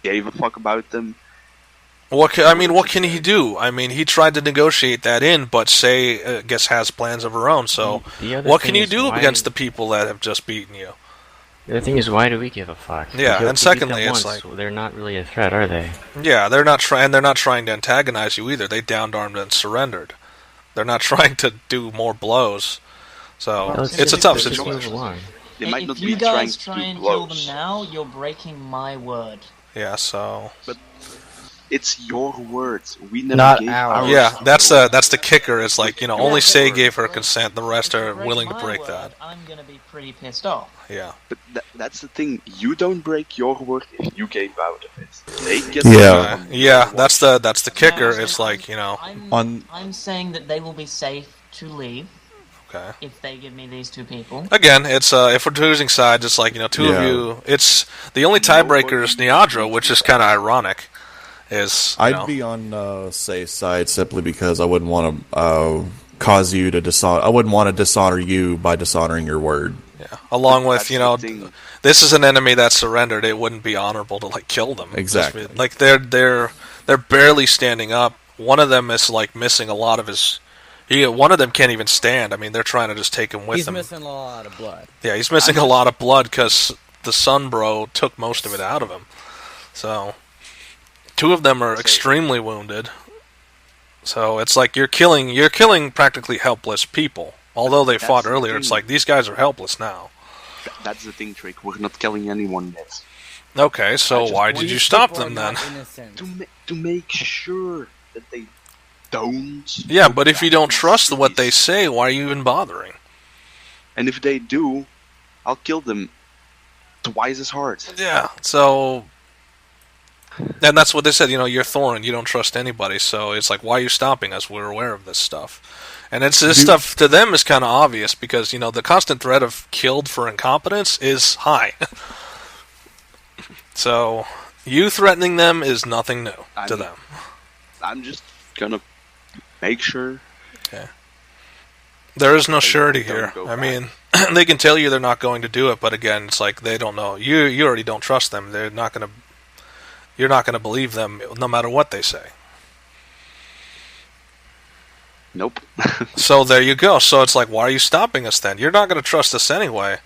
gave a fuck about them... What can he do? I mean, he tried to negotiate that in, but Say, I guess, has plans of her own, so what can you do against the people that have just beaten you? The other thing is, why do we give a fuck? Yeah, and secondly, it's like... They're not really a threat, are they? Yeah, they're not trying to antagonize you either. They down-armed and surrendered. They're not trying to do more blows. So, it's a tough situation. They might not if be you guys trying try to and do kill blows. them now, you're breaking my word. Yeah, so... But it's your words. We never Not gave ours. Yeah, that's the kicker. It's like, only Say gave her consent. The rest are willing to break that. I'm gonna be pretty pissed off. Yeah. But that's the thing. You don't break your word if you gave out of it. They get Yeah, that's the kicker. It's like, I'm saying that they will be safe to leave. Okay. If they give me these two people. Again, it's if we're choosing sides, it's like, two of you. It's the only tiebreaker is Niadra, which is kind of ironic. I'd be on Say's side simply because I wouldn't want to cause you to dishonor. I wouldn't want to dishonor you by dishonoring your word. Yeah. Along with this is an enemy that surrendered. It wouldn't be honorable to kill them. Exactly. Like they're barely standing up. One of them is missing a lot of his. One of them can't even stand. I mean, they're trying to just take him with them. He's missing a lot of blood. Yeah, he's missing a lot of blood because the Sun Bro took most of it out of him. So. Two of them are extremely wounded, so it's like you're killing practically helpless people. Although they fought earlier, it's like these guys are helpless now. That's the thing, Trick. We're not killing anyone yet. Okay, so why did you stop them then? To make sure that they don't. Yeah, but if you don't trust what they say, why are you even bothering? And if they do, I'll kill them twice as hard. Yeah, so. And that's what they said, you're Thorin, you don't trust anybody, so it's like, why are you stopping us? We're aware of this stuff. And this stuff, to them, is kind of obvious, because, the constant threat of killed for incompetence is high. So, you threatening them is nothing new to them. I'm just gonna make sure. Okay. There is no surety here. I mean, they can tell you they're not going to do it, but again, it's like, they don't know. You already don't trust them. They're not going to... You're not going to believe them no matter what they say. Nope. So there you go. So it's like, why are you stopping us then? You're not going to trust us anyway.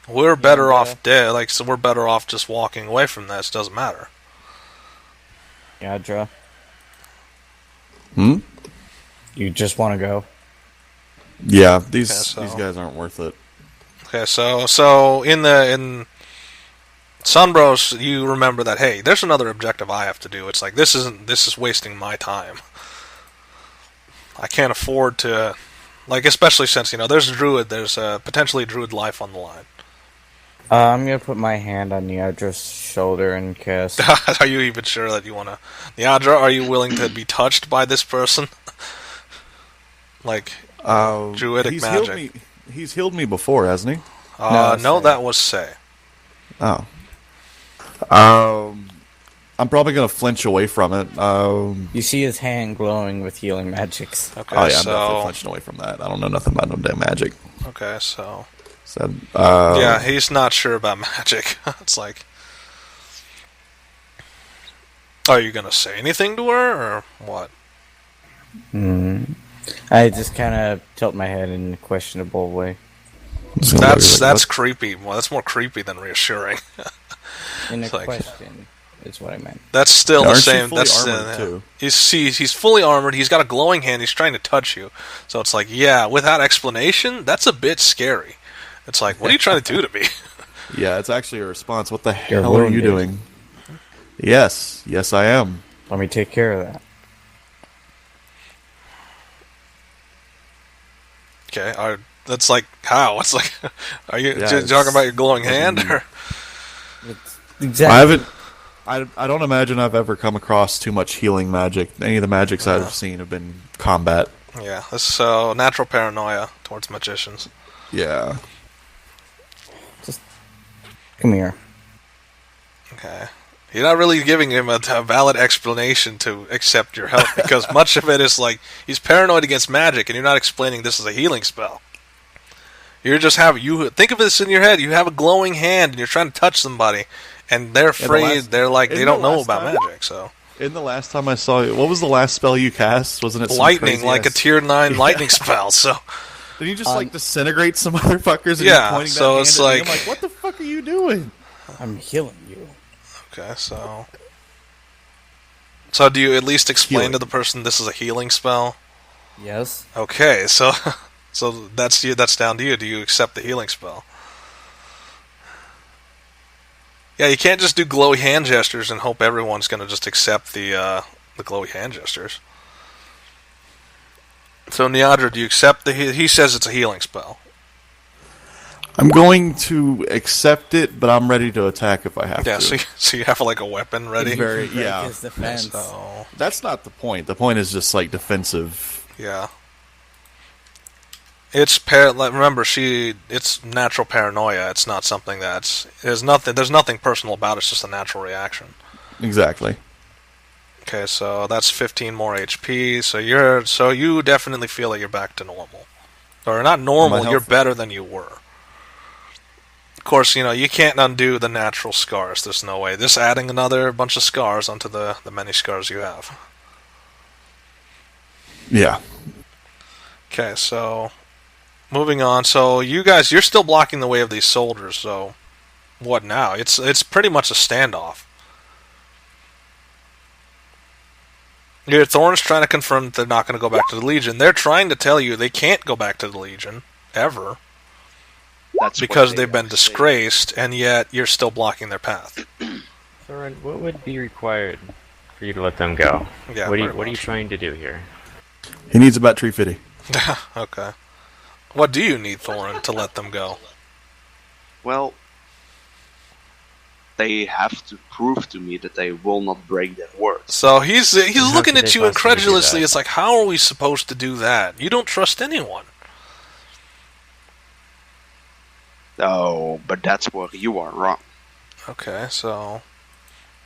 We're better off dead. So we're better off just walking away from this. Doesn't matter. Yadra. Hmm? You just want to go? Yeah, these guys aren't worth it. Okay, so in Sunbros, you remember that, hey, there's another objective I have to do. It's like, this is wasting my time. I can't afford to, especially since, there's a druid, there's potentially druid life on the line. I'm gonna put my hand on Niadra's shoulder and kiss. Are you even sure that you want to... Niadra, are you willing to be touched by this person? Druidic magic. He's healed me before, hasn't he? No, that was Say. Oh. I'm probably going to flinch away from it. You see his hand glowing with healing magics. Okay, I'm definitely flinching away from that. I don't know nothing about no damn magic. Okay, so... yeah, he's not sure about magic. It's like... Are you going to say anything to her, or what? I just kind of tilt my head in a questionable way. That's creepy. Well, that's more creepy than reassuring. In a question is what I meant. That's still the same. That's too. He's fully armored. He's got a glowing hand. He's trying to touch you. So it's like, yeah, without explanation, that's a bit scary. It's like, what are you trying to do to me? Yeah, it's actually a response. What the hell are you doing? Yes, I am. Let me take care of that. Okay, that's like, how? It's like, are you talking about your glowing hand? Or? Exactly. I don't imagine I've ever come across too much healing magic. Any of the magics I've seen have been combat. Yeah, this is natural paranoia towards magicians. Yeah. Come here. Okay. You're not really giving him a valid explanation to accept your help, because much of it is like, he's paranoid against magic, and you're not explaining this is a healing spell. You're just think of this in your head, you have a glowing hand, and you're trying to touch somebody, and they're afraid, they don't know about magic, so... In the last time I saw you, what was the last spell you cast? Wasn't it lightning, like a tier 9 lightning spell, so... Did you just, disintegrate some motherfuckers and you're pointing so that it's hand like... at me? I'm like, what the fuck are you doing? I'm healing you. Okay, so... So do you at least explain to the person this is a healing spell? Yes. Okay, so that's down to you. Do you accept the healing spell? Yeah, you can't just do glowy hand gestures and hope everyone's going to just accept the glowy hand gestures. So Neandra, do you accept he says it's a healing spell? I'm going to accept it, but I'm ready to attack if I have to. Yeah, so you have a weapon ready? His defense. So... That's not the point. The point is just defensive. Yeah. It's remember, it's natural paranoia. It's not something there's nothing personal about it. It's just a natural reaction. Exactly. Okay, so that's 15 more HP. So you definitely feel like you're back to normal. Or not normal, you're better than you were. Of course, you can't undo the natural scars. There's no way. This adding another bunch of scars onto the many scars you have. Yeah. Okay, so moving on. So you guys, you're still blocking the way of these soldiers. So what now? It's pretty much a standoff. Thorin's trying to confirm that they're not going to go back to the Legion. They're trying to tell you they can't go back to the Legion ever. That's because they've been disgraced, and yet you're still blocking their path. Thorin, what would be required for you to let them go? Yeah, what are you trying to do here? He needs about 350. Okay. What do you need, Thorin, to let them go? Well, they have to prove to me that they will not break their word. So he's looking at you incredulously. It's like, how are we supposed to do that? You don't trust anyone. Oh, but that's where you are wrong. Okay, so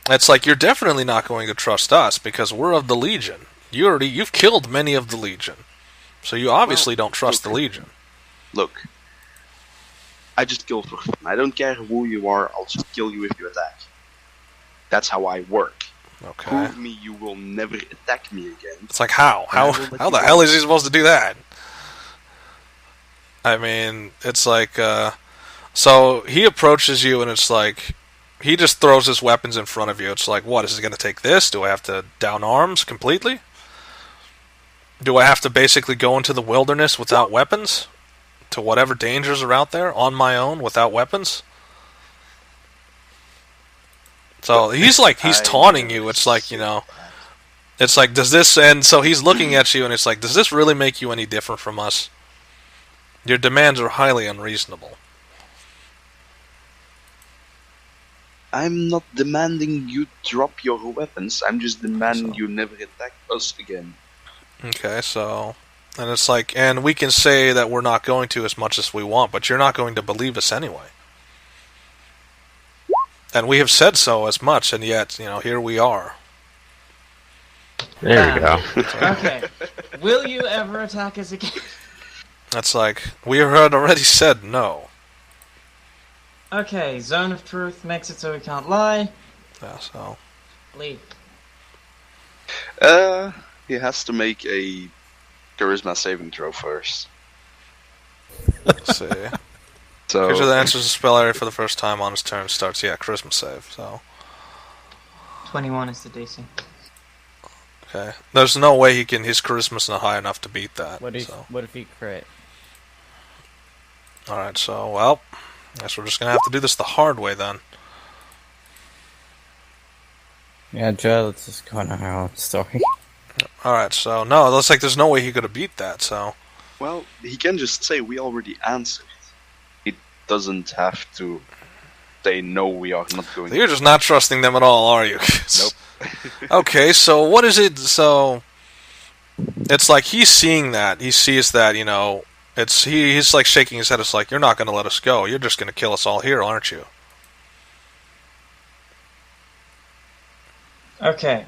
it's like you're definitely not going to trust us because we're of the Legion. You've killed many of the Legion, so you obviously don't trust the Legion. Look, I just kill for fun. I don't care who you are. I'll just kill you if you attack. That's how I work. Okay. Prove me you will never attack me again. It's like how the hell is he supposed to do that? I mean, it's like. So he approaches you, and it's like he just throws his weapons in front of you. It's like, what, is he going to take this? Do I have to down arms completely? Do I have to basically go into the wilderness without weapons? To whatever dangers are out there on my own without weapons? So he's taunting you. It's like, it's like, does this, and so he's looking at you, and it's like, does this really make you any different from us? Your demands are highly unreasonable. I'm not demanding you drop your weapons. I'm just demanding you never attack us again. Okay, so... And it's like... And we can say that we're not going to as much as we want, but you're not going to believe us anyway. And we have said so as much, and yet, here we are. There we go. Okay. Will you ever attack us again? That's like... We had already said no. Okay, Zone of Truth makes it so we can't lie. Yeah, so... Leave. He has to make a charisma saving throw first. Let's see. So Creature that enters the spell area for the first time on his turn starts, charisma save, so... 21 is the DC. Okay. There's no way his charisma's not high enough to beat that. What if he crit? Alright, so, well... Guess we're just gonna have to do this the hard way then. Yeah, Joe, let's just go on our own story. Alright, so no, it looks like there's no way he could have beat that, so... Well, he can just say we already answered. He doesn't have to say no, we are not going You're just not trusting them at all, are you? Nope. Okay, so what is it, so... It's like he's seeing that, he sees that, he's like shaking his head, it's like, you're not gonna let us go, you're just gonna kill us all here, aren't you? Okay.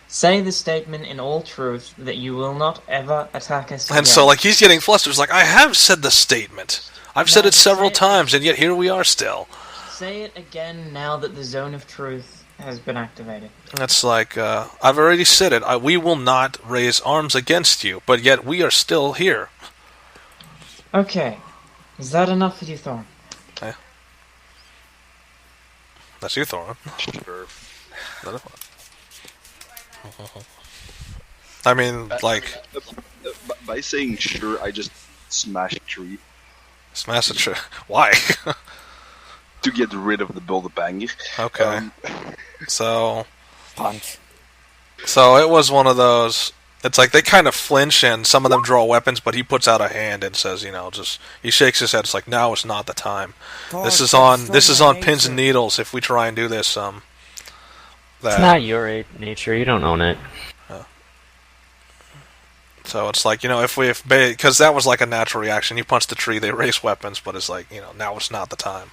Say the statement in all truth that you will not ever attack us again. And so, like, he's getting flustered. He's like, I have said the statement. I've said it several times, and yet here we are still. Say it again now that the zone of truth has been activated. It's like, I've already said it. We will not raise arms against you, but yet we are still here. Okay. Is that enough for you, Thorin? Okay. That's you, Thorin. Sure. I mean, like... By saying sure, I just smash a tree. Smash a tree? Why? To get rid of the build-a-banger. Okay. So... Punch. So it was one of those... It's like they kind of flinch and some of them draw weapons, but he puts out a hand and says, just... He shakes his head. It's like, now is not the time. This is on pins and needles if we try and do this, It's not your nature. You don't own it. So it's like, because that was like a natural reaction. You punch the tree, they raise weapons, but it's like, now it's not the time.